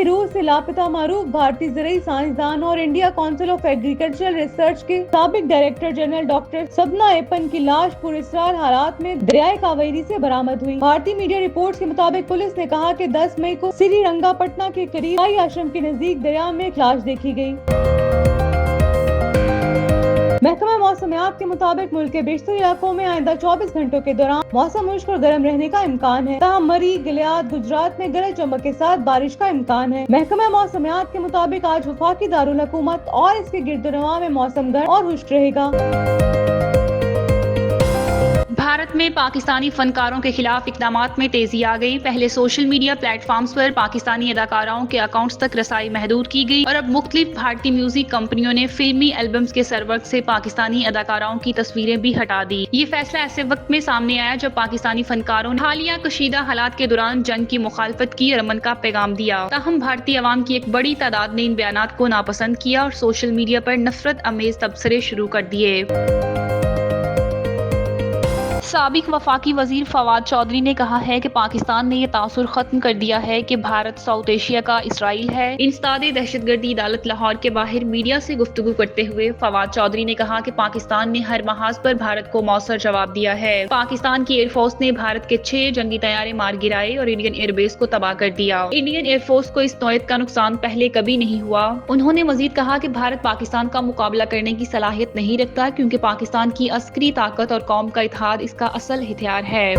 روز سے لاپتہ معروف بھارتی زرعی سائنسدان اور India council of agricultural research کے سابق ڈائریکٹر جنرل ڈاکٹر سبنا ایپن کی لاش پراسرار حالات میں دریائے کاویری سے برآمد ہوئی۔ بھارتی میڈیا رپورٹس کے مطابق پولیس نے کہا کہ 10 مئی کو سری رنگا پٹنہ کے قریب آئی آشرم کے نزدیک دریا میں ایک لاش دیکھی گئی۔ محکمہ موسمیات کے مطابق ملک کے بیشتر علاقوں میں آئندہ 24 گھنٹوں کے دوران موسم خشک اور گرم رہنے کا امکان ہے، تاہم مری، گلیات، گجرات میں گرج چمک کے ساتھ بارش کا امکان ہے۔ محکمہ موسمیات کے مطابق آج وفاقی دارالحکومت اور اس کے گرد و نواح میں موسم گرم اور خشک رہے گا۔ بھارت میں پاکستانی فنکاروں کے خلاف اقدامات میں تیزی آ گئی۔ پہلے سوشل میڈیا پلیٹ فارمز پر پاکستانی اداکاراؤں کے اکاؤنٹس تک رسائی محدود کی گئی اور اب مختلف بھارتی میوزک کمپنیوں نے فلمی البمز کے سرورق سے پاکستانی اداکاراؤں کی تصویریں بھی ہٹا دی۔ یہ فیصلہ ایسے وقت میں سامنے آیا جب پاکستانی فنکاروں نے حالیہ کشیدہ حالات کے دوران جنگ کی مخالفت کی اور امن کا پیغام دیا، تاہم بھارتی عوام کی ایک بڑی تعداد نے ان بیانات کو ناپسند کیا اور سوشل میڈیا پر نفرت امیز تبصرے شروع کر دیے۔ سابق وفاقی وزیر فواد چودھری نے کہا ہے کہ پاکستان نے یہ تاثر ختم کر دیا ہے کہ بھارت ساؤتھ ایشیا کا اسرائیل ہے۔ انسداد دہشت گردی عدالت لاہور کے باہر میڈیا سے گفتگو کرتے ہوئے فواد چودھری نے کہا کہ پاکستان نے ہر محاذ پر بھارت کو مؤثر جواب دیا ہے۔ پاکستان کی ایئر فورس نے بھارت کے 6 جنگی طیارے مار گرائے اور انڈین ایئر بیس کو تباہ کر دیا۔ انڈین ایئر فورس کو اس نوعیت کا نقصان پہلے کبھی نہیں ہوا۔ انہوں نے مزید کہا کہ بھارت پاکستان کا مقابلہ کرنے کی صلاحیت نہیں رکھتا کیونکہ پاکستان کی عسکری طاقت اور قوم کا اتحاد اس کا اصل ہتھیار ہے۔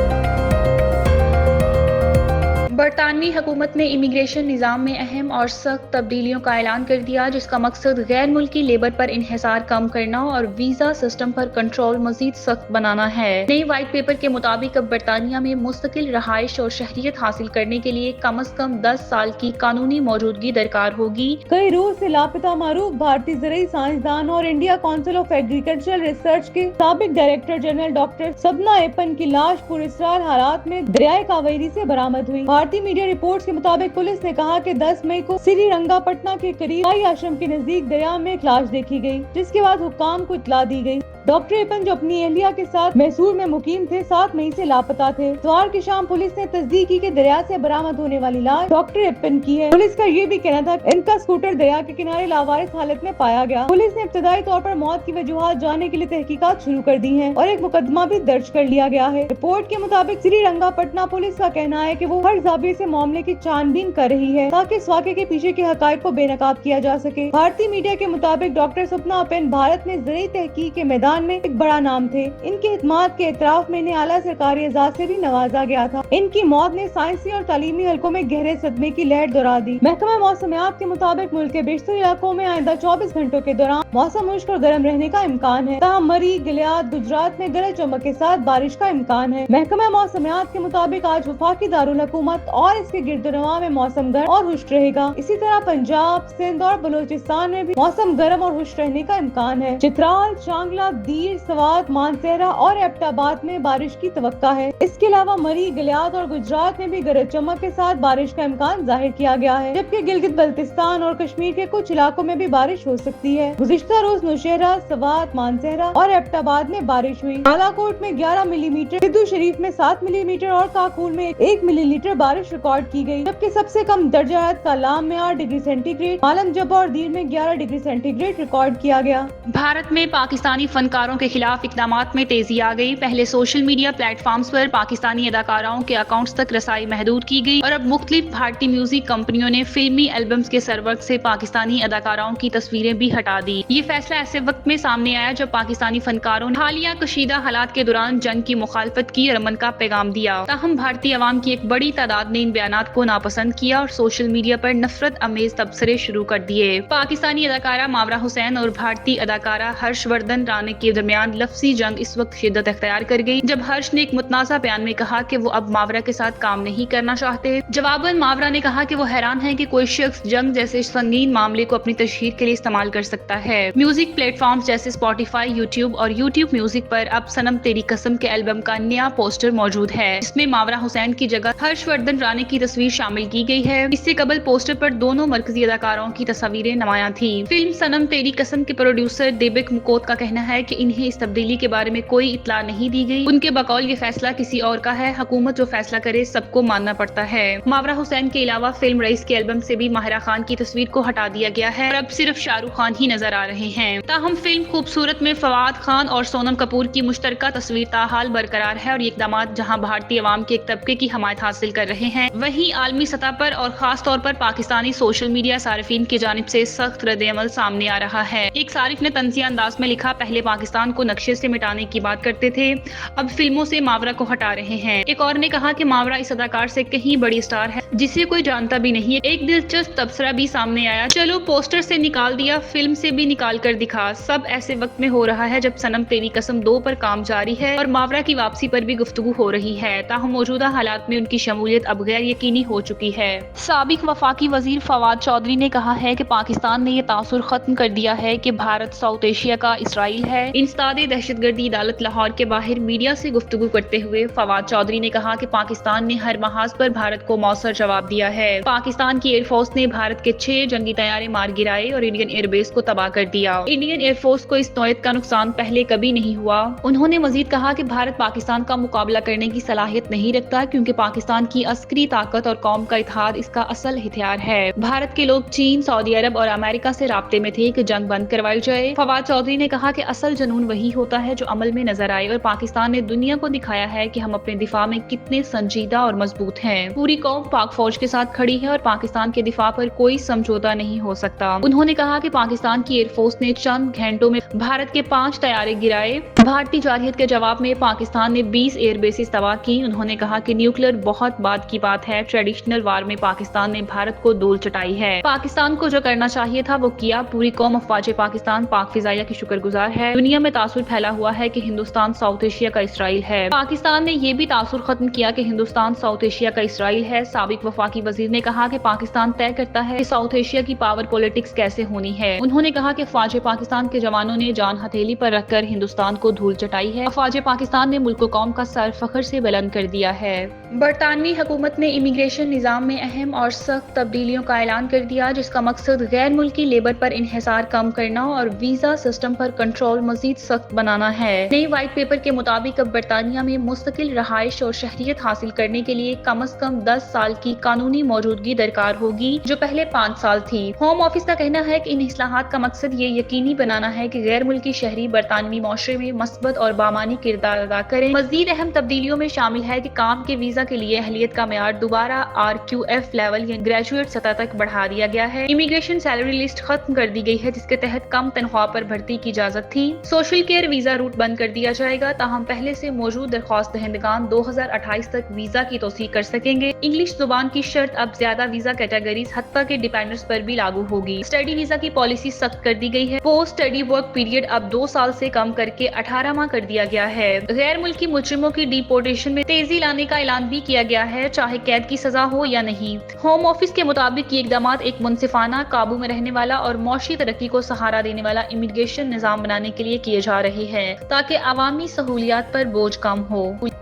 برطانوی حکومت نے امیگریشن نظام میں اہم اور سخت تبدیلیوں کا اعلان کر دیا، جس کا مقصد غیر ملکی لیبر پر انحصار کم کرنا اور ویزا سسٹم پر کنٹرول مزید سخت بنانا ہے۔ نئے وائٹ پیپر کے مطابق اب برطانیہ میں مستقل رہائش اور شہریت حاصل کرنے کے لیے کم از کم 10 سال کی قانونی موجودگی درکار ہوگی۔ کئی روز سے لاپتہ معروف بھارتی زرعی سائنسدان اور India council of agricultural research کے سابق ڈائریکٹر جنرل ڈاکٹر سبنا ایپن کی لاش پراسرار حالات میں دریائے کاویری سے برآمد ہوئی۔ بھارتی میڈیا رپورٹس کے مطابق پولیس نے کہا کہ 10 مئی کو سری رنگا پٹنہ کے قریب آئی آشرم کے نزدیک دریا میں ایک لاش دیکھی گئی، جس کے بعد حکام کو اطلاع دی گئی۔ ڈاکٹر ایپن جو اپنی اہلیہ کے ساتھ میسور میں مقیم تھے 7 مئی سے لاپتہ تھے۔ اتوار کی شام پولیس نے تصدیق کی کہ دریا سے برآمد ہونے والی لاش ڈاکٹر ایپن کی ہے۔ پولیس کا یہ بھی کہنا تھا کہ ان کا اسکوٹر دریا کے کنارے لاوارث حالت میں پایا گیا۔ پولیس نے ابتدائی طور پر موت کی وجوہات جاننے کے لیے تحقیقات شروع کر دی ہیں اور ایک مقدمہ بھی درج کر لیا گیا ہے۔ رپورٹ کے مطابق سری رنگا پٹنہ پولیس کا کہنا ہے کہ وہ ہر زاویے سے معاملے کی چھان بین کر رہی ہے تاکہ اس واقعے کے پیچھے کے حقائق کو بے نقاب کیا جا سکے۔ بھارتی میڈیا کے مطابق ڈاکٹر سبنا ایپن بھارت میں زرعی تحقیق کے میدان میں ایک بڑا نام تھے۔ ان کے خدمات کے اعتراف میں انہیں اعلیٰ سرکاری اعزاز سے بھی نوازا گیا تھا۔ ان کی موت نے سائنسی اور تعلیمی حلقوں میں گہرے صدمے کی لہر دہرا دی۔ محکمہ موسمیات کے مطابق ملک کے بیشتر علاقوں میں آئندہ 24 گھنٹوں کے دوران موسم خشک اور گرم رہنے کا امکان ہے، تاہم مری، گلیات، گجرات میں گرج چمک کے ساتھ بارش کا امکان ہے۔ محکمہ موسمیات کے مطابق آج وفاقی دارالحکومت اور اس کے گرد و نواح میں موسم گرم اور خشک رہے گا۔ اسی طرح پنجاب، سندھ اور بلوچستان میں بھی موسم گرم اور خشک رہنے کا امکان ہے۔ چترال، شانگلہ، دیر، سوات، مانسہرہ اور ایبٹ آباد میں بارش کی توقع ہے۔ اس کے علاوہ مری، گلیات اور گجرات میں بھی گرج چمک کے ساتھ بارش کا امکان ظاہر کیا گیا ہے، جبکہ گلگت بلتستان اور کشمیر کے کچھ علاقوں میں بھی بارش ہو سکتی ہے۔ گزشتہ روز نوشہرہ، سوات، مانسہرہ اور ایبٹ آباد میں بارش ہوئی۔ بالاکوٹ میں 11 ملی میٹر، سدھو شریف میں 7 ملی میٹر اور کاکول میں 1 ملی لیٹر بارش ریکارڈ کی گئی، جبکہ سب سے کم درجہ حرارت کالام میں 8 ڈگری سینٹی گریڈ، عالم جبہ اور دیر میں 11 ڈگری سینٹی گریڈ ریکارڈ کیا گیا۔ بھارت میں پاکستانی فنکاروں کے خلاف اقدامات میں تیزی آ گئی۔ پہلے سوشل میڈیا پلیٹ فارمز پر پاکستانی اداکاراؤں کے اکاؤنٹس تک رسائی محدود کی گئی اور اب مختلف بھارتی میوزک کمپنیوں نے فلمی البمز کے سرورق سے پاکستانی اداکاراؤں کی تصویریں بھی ہٹا دی۔ یہ فیصلہ ایسے وقت میں سامنے آیا جب پاکستانی فنکاروں نے حالیہ کشیدہ حالات کے دوران جنگ کی مخالفت کی اور امن کا پیغام دیا، تاہم بھارتی عوام کی ایک بڑی تعداد نے ان بیانات کو ناپسند کیا اور سوشل میڈیا پر نفرت امیز تبصرے شروع کر دیے۔ پاکستانی اداکارہ ماورا حسین اور بھارتی اداکارہ ہرش وردھن رانے کے درمیان لفظی جنگ اس وقت شدت اختیار کر گئی جب ہرش نے ایک متنازع بیان میں کہا کہ وہ اب ماورا کے ساتھ کام نہیں کرنا چاہتے۔ جواباً ماورا نے کہا کہ وہ حیران ہے کہ کوئی شخص جنگ جیسے سنگین معاملے کو اپنی تشہیر کے لیے استعمال کر سکتا ہے۔ میوزک پلیٹ فارمز جیسے اسپوٹیفائی، یوٹیوب اور یوٹیوب میوزک پر اب صنم تیری قسم کے البم کا نیا پوسٹر موجود ہے، جس میں ماورا حسین کی جگہ ہرش وردھن رانے کی تصویر شامل کی گئی ہے۔ اس سے قبل پوسٹر پر دونوں مرکزی اداکاروں کی تصاویریں نمایاں تھیں۔ فلم صنم تیری قسم کے پروڈیوسر دیبک مکوت کا کہنا ہے کہ انہیں اس تبدیلی کے بارے میں کوئی اطلاع نہیں دی گئی۔ ان کے بقول یہ فیصلہ کسی اور کا ہے، حکومت جو فیصلہ کرے سب کو ماننا پڑتا ہے۔ ماورا حسین کے علاوہ فلم رئیس کے البم سے بھی ماہرہ خان کی تصویر کو ہٹا دیا گیا ہے اور اب صرف شاہ رخ خان ہی نظر آ رہے ہیں۔ تاہم فلم خوبصورت میں فواد خان اور سونم کپور کی مشترکہ تصویر تاحال برقرار ہے اور یہ اقدامات جہاں بھارتی عوام کے ایک طبقے کی حمایت حاصل کر رہے ہیں، وہیں عالمی سطح پر اور خاص طور پر پاکستانی سوشل میڈیا صارفین کی جانب سے سخت رد عمل سامنے آ رہا ہے۔ ایک صارف نے طنزیہ انداز میں لکھا، پہلے پاکستان کو نقشے سے مٹانے کی بات کرتے تھے، اب فلموں سے ماورا کو ہٹا رہے ہیں۔ ایک اور نے کہا کہ ماورا اس اداکار سے کہیں بڑی سٹار ہے جسے کوئی جانتا بھی نہیں۔ ایک دلچسپ تبصرہ بھی سامنے آیا، چلو پوسٹر سے نکال دیا، فلم سے بھی نکال کر دکھا، سب ایسے وقت میں ہو رہا ہے جب صنم تیری قسم 2 پر کام جاری ہے اور ماورا کی واپسی پر بھی گفتگو ہو رہی ہے، تاہم موجودہ حالات میں ان کی شمولیت اب غیر یقینی ہو چکی ہے۔ سابق وفاقی وزیر فواد چودھری نے کہا ہے کہ پاکستان نے یہ تاثر ختم کر دیا ہے کہ بھارت ساؤتھ ایشیا کا اسرائیل ہے۔ انسداد دہشت گردی عدالت لاہور کے باہر میڈیا سے گفتگو کرتے ہوئے فواد چودھری نے کہا کہ پاکستان نے ہر محاذ پر بھارت کو مؤثر جواب دیا ہے۔ پاکستان کی ایئر فورس نے بھارت کے 6 جنگی طیارے مار گرائے اور انڈین ایئر بیس کو تباہ کر دیا۔ انڈین ایئر فورس کو اس نوعیت کا نقصان پہلے کبھی نہیں ہوا۔ انہوں نے مزید کہا کہ بھارت پاکستان کا مقابلہ کرنے کی صلاحیت نہیں رکھتا کیونکہ پاکستان کی عسکری طاقت اور قوم کا اتحاد اس کا اصل ہتھیار ہے۔ بھارت کے لوگ چین، سعودی عرب اور امریکہ سے رابطے میں تھے کہ جنگ بند کروائی جائے۔ فواد چودھری نے کہا کہ اصل جنون وہی ہوتا ہے جو عمل میں نظر آئے اور پاکستان نے دنیا کو دکھایا ہے کہ ہم اپنے دفاع میں کتنے سنجیدہ اور مضبوط ہیں۔ پوری قوم پاک فوج کے ساتھ کھڑی ہے اور پاکستان کے دفاع پر کوئی سمجھوتہ نہیں ہو سکتا۔ انہوں نے کہا کہ پاکستان کی ایئر فورس نے چند گھنٹوں میں بھارت کے 5 طیارے گرائے۔ بھارتی جارحیت کے جواب میں پاکستان نے 20 ایئر بیسز تباہ کی۔ انہوں نے کہا کہ نیوکلیر بہت بعد کی بات ہے، ٹریڈیشنل وار میں پاکستان نے بھارت کو دول چٹائی ہے۔ پاکستان کو جو کرنا چاہیے تھا وہ کیا۔ پوری قوم افواج پاکستان پاک فضائیہ کی شکر گزار ہے۔ دنیا میں تاثر پھیلا ہوا ہے کہ ہندوستان ساؤتھ ایشیا کا اسرائیل ہے۔ پاکستان نے یہ بھی تاثر ختم کیا کہ ہندوستان ساؤتھ ایشیا کا اسرائیل ہے۔ سابق وفاقی وزیر نے کہا کہ پاکستان طے کرتا ہے کہ ساؤتھ ایشیا کی پاور پولیٹکس کیسے ہونی ہے۔ انہوں نے کہا کہ افواج پاکستان کے جوانوں نے جان ہتھیلی پر رکھ کر ہندوستان کو دھول چٹائی ہے۔ افواج پاکستان نے ملک و قوم کا سر فخر سے بلند کر دیا ہے۔ برطانوی حکومت نے امیگریشن نظام میں اہم اور سخت تبدیلیوں کا اعلان کر دیا جس کا مقصد غیر ملکی لیبر پر انحصار کم کرنا اور ویزا سسٹم پر کنٹرول مزید سخت بنانا ہے۔ نئی وائٹ پیپر کے مطابق اب برطانیہ میں مستقل رہائش اور شہریت حاصل کرنے کے لیے کم از کم 10 سال کی قانونی موجودگی درکار ہوگی جو پہلے 5 سال تھی۔ ہوم آفس کا کہنا ہے کہ ان اصلاحات کا مقصد یہ یقینی بنانا ہے کہ غیر ملکی شہری برطانوی معاشرے میں مثبت اور بامانی کردار ادا کریں۔ مزید اہم تبدیلیوں میں شامل ہے کہ کام کے ویزا کے لیے اہلیت کا معیار دوبارہ RQF لیول یا گریجویٹ سطح تک بڑھا دیا گیا ہے۔ امیگریشن سیلری لسٹ ختم کر دی گئی ہے جس کے تحت کم تنخواہ پر بھرتی کی اجازت تھی۔ سوشل کیئر ویزا روٹ بند کر دیا جائے گا، تاہم پہلے سے موجود درخواست دہندگان 2028 تک ویزا کی توثیق کر سکیں گے۔ انگلش زبان کی شرط اب زیادہ ویزا کیٹیگریز حتیٰ کہ ڈیپینڈنٹس پر بھی لاگو ہوگی۔ اسٹڈی ویزا کی پالیسی سخت کر دی گئی ہے۔ پوسٹ اسٹڈی ورک پیریڈ اب 2 سال سے کم کر کے 18 ماہ کر دیا گیا ہے۔ غیر ملکی مجرموں کی ڈیپورٹیشن میں تیزی لانے کا اعلان بھی کیا گیا ہے، چاہے قید کی سزا ہو یا نہیں۔ ہوم آفس کے مطابق یہ اقدامات ایک منصفانہ، قابو میں رہنے والا اور معاشی ترقی کو سہارا دینے والا امیگریشن نظام بنانے کے لیے کیے جا رہے ہیں تاکہ عوامی سہولیات پر بوجھ کم ہو۔